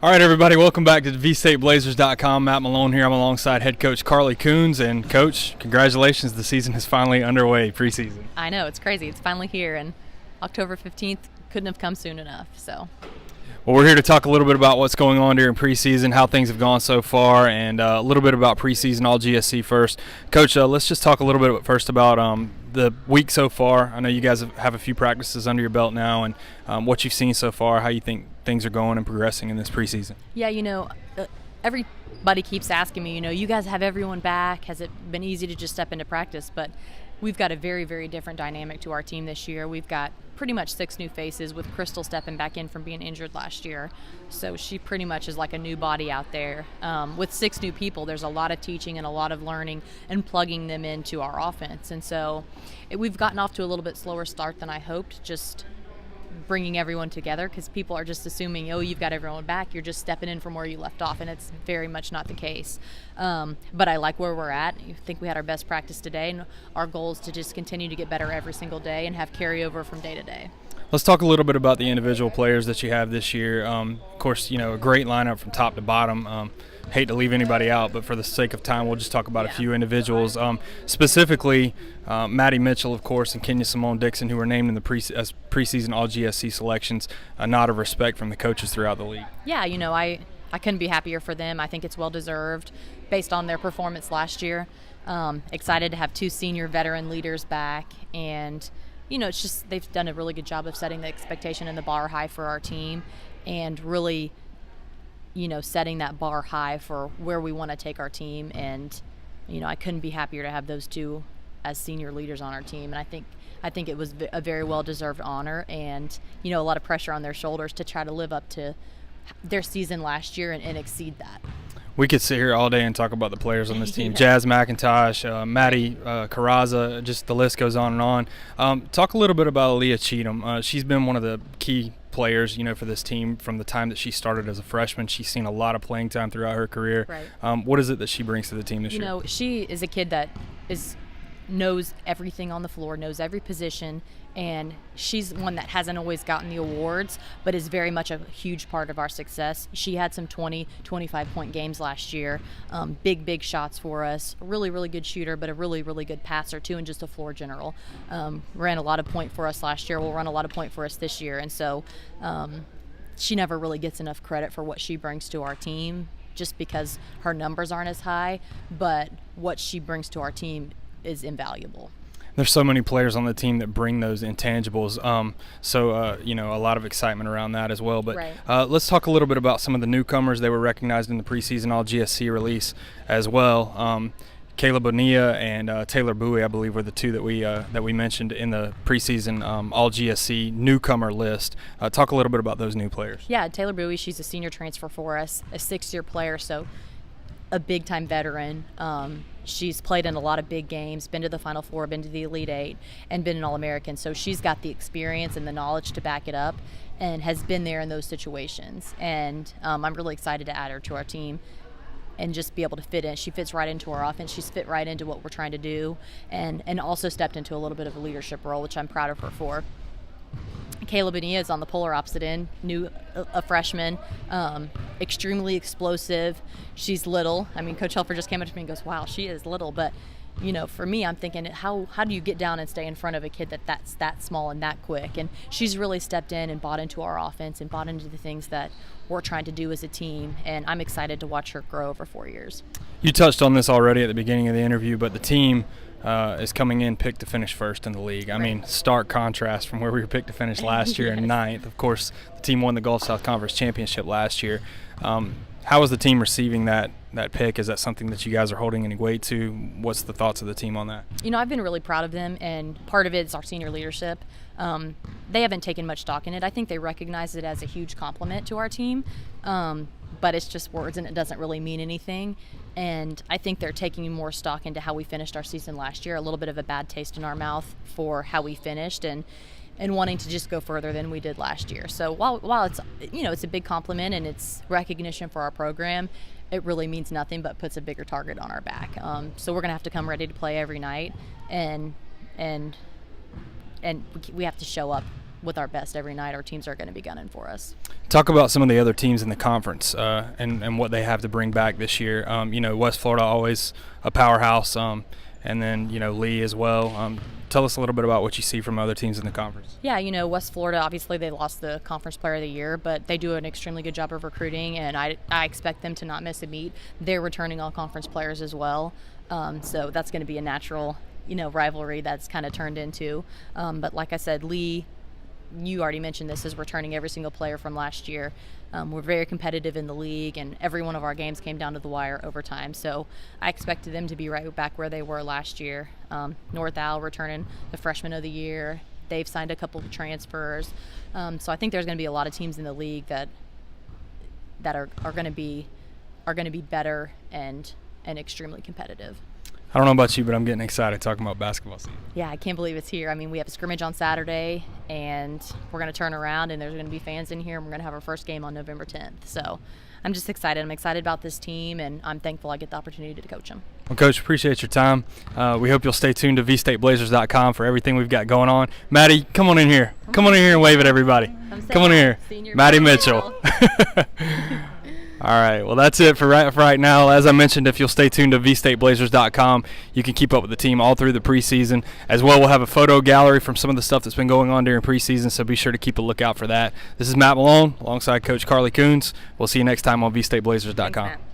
All right, everybody, welcome back to VStateBlazers.com. Matt Malone here. I'm alongside head coach Carley Kuhns. And, Coach, congratulations. The season is finally underway, preseason. I know. It's crazy. It's finally here, and October 15th couldn't have come soon enough. So. Well, we're here to talk a little bit about what's going on during preseason, how things have gone so far, and a little bit about preseason all GSC first. Coach, let's just talk a little bit first about the week so far. I know you guys have a few practices under your belt now, and what you've seen so far, how you think things are going and progressing in this preseason. Yeah, everybody keeps asking me, you guys have everyone back. Has it been easy to just step into practice? But we've got a very, very different dynamic to our team this year. We've got pretty much 6 new faces, with Crystal stepping back in from being injured last year. So she pretty much is like a new body out there. With 6 new people, there's a lot of teaching and a lot of learning and plugging them into our offense. And so we've gotten off to a little bit slower start than I hoped, just bringing everyone together, because people are just assuming, oh, you've got everyone back, you're just stepping in from where you left off, and it's very much not the case. But I like where we're at. I think we had our best practice today, and our goal is to just continue to get better every single day and have carryover from day to day. Let's talk a little bit about the individual players that you have this year. Of course, a great lineup from top to bottom. Hate to leave anybody out, but for the sake of time, we'll just talk about a few individuals. Specifically, Maddie Mitchell, of course, and Kenya Simone Dixon, who were named in the as preseason All-GSC selections. A nod of respect from the coaches throughout the league. Yeah, I couldn't be happier for them. I think it's well-deserved based on their performance last year. Excited to have 2 senior veteran leaders back, and it's just they've done a really good job of setting the expectation and the bar high for our team, and really setting that bar high for where we want to take our team. And I couldn't be happier to have those 2 as senior leaders on our team, and I think it was a very well-deserved honor, and a lot of pressure on their shoulders to try to live up to their season last year and exceed that. We could sit here all day and talk about the players on this team. Jazz McIntosh, Maddie Carraza, just the list goes on and on. Talk a little bit about Aaliyah Cheatham. She's been one of the key players, for this team from the time that she started as a freshman. She's seen a lot of playing time throughout her career. Right. What is it that she brings to the team this year? She is a kid that knows everything on the floor, knows every position, and she's one that hasn't always gotten the awards, but is very much a huge part of our success. She had some 20, 25-point games last year, big shots for us, a really, really good shooter, but a really, really good passer too, and just a floor general. Ran a lot of point for us last year, will run a lot of point for us this year, and so she never really gets enough credit for what she brings to our team, just because her numbers aren't as high, but what she brings to our team is invaluable. There's so many players on the team that bring those intangibles, a lot of excitement around that as well. But right. Let's talk a little bit about some of the newcomers. They were recognized in the preseason All-GSC release as well. Caleb Bonilla and Taylor Bowie, I believe, were the 2 that we mentioned in the preseason All-GSC newcomer list. Talk a little bit about those new players. Yeah, Taylor Bowie, she's a senior transfer for us, a 6-year player, so a big-time veteran. She's played in a lot of big games, been to the Final Four, been to the Elite 8, and been an All-American. So she's got the experience and the knowledge to back it up, and has been there in those situations. And I'm really excited to add her to our team and just be able to fit in. She fits right into our offense. She's fit right into what we're trying to do, and also stepped into a little bit of a leadership role, which I'm proud of her for. Caleb Bonilla is on the polar opposite end, a freshman, extremely explosive. She's little. I mean, Coach Helfer just came up to me and goes, wow, she is little. But, for me, I'm thinking, how do you get down and stay in front of a kid that's that small and that quick? And she's really stepped in and bought into our offense and bought into the things that we're trying to do as a team. And I'm excited to watch her grow over 4 years. You touched on this already at the beginning of the interview, but the team is coming in picked to finish first in the league. I mean, stark contrast from where we were picked to finish last year in 9th. Of course, the team won the Gulf South Conference Championship last year. How is the team receiving that pick? Is that something that you guys are holding any weight to? What's the thoughts of the team on that? I've been really proud of them, and part of it is our senior leadership. They haven't taken much stock in it. I think they recognize it as a huge compliment to our team, but it's just words and it doesn't really mean anything. And I think they're taking more stock into how we finished our season last year, a little bit of a bad taste in our mouth for how we finished, and wanting to just go further than we did last year. So while it's it's a big compliment and it's recognition for our program, it really means nothing but puts a bigger target on our back. So we're gonna have to come ready to play every night, and we have to show up with our best every night, our teams are going to be gunning for us. Talk about some of the other teams in the conference and what they have to bring back this year. West Florida always a powerhouse, and then Lee as well. Tell us a little bit about what you see from other teams in the conference. Yeah, West Florida, obviously they lost the Conference Player of the Year, but they do an extremely good job of recruiting, and I expect them to not miss a meet. They're returning all conference players as well, so that's going to be a natural rivalry that's kind of turned into. But like I said, Lee, you already mentioned this, is returning every single player from last year. We're very competitive in the league, and every one of our games came down to the wire overtime. So I expected them to be right back where they were last year. North Al returning the Freshman of the Year. They've signed a couple of transfers. So I think there's going to be a lot of teams in the league that are going to be better and extremely competitive. I don't know about you, but I'm getting excited talking about basketball season. Yeah, I can't believe it's here. I mean, we have a scrimmage on Saturday, and we're going to turn around, and there's going to be fans in here, and we're going to have our first game on November 10th. So I'm just excited. I'm excited about this team, and I'm thankful I get the opportunity to coach them. Well, Coach, appreciate your time. We hope you'll stay tuned to vstateblazers.com for everything we've got going on. Maddie, come on in here. Come on in here and wave at everybody. Come on in here. Maddie Mitchell. All right, well, that's it for right now. As I mentioned, if you'll stay tuned to vstateblazers.com, you can keep up with the team all through the preseason. As well, we'll have a photo gallery from some of the stuff that's been going on during preseason, so be sure to keep a lookout for that. This is Matt Malone alongside Coach Carley Kuhns. We'll see you next time on vstateblazers.com. Thanks, Matt.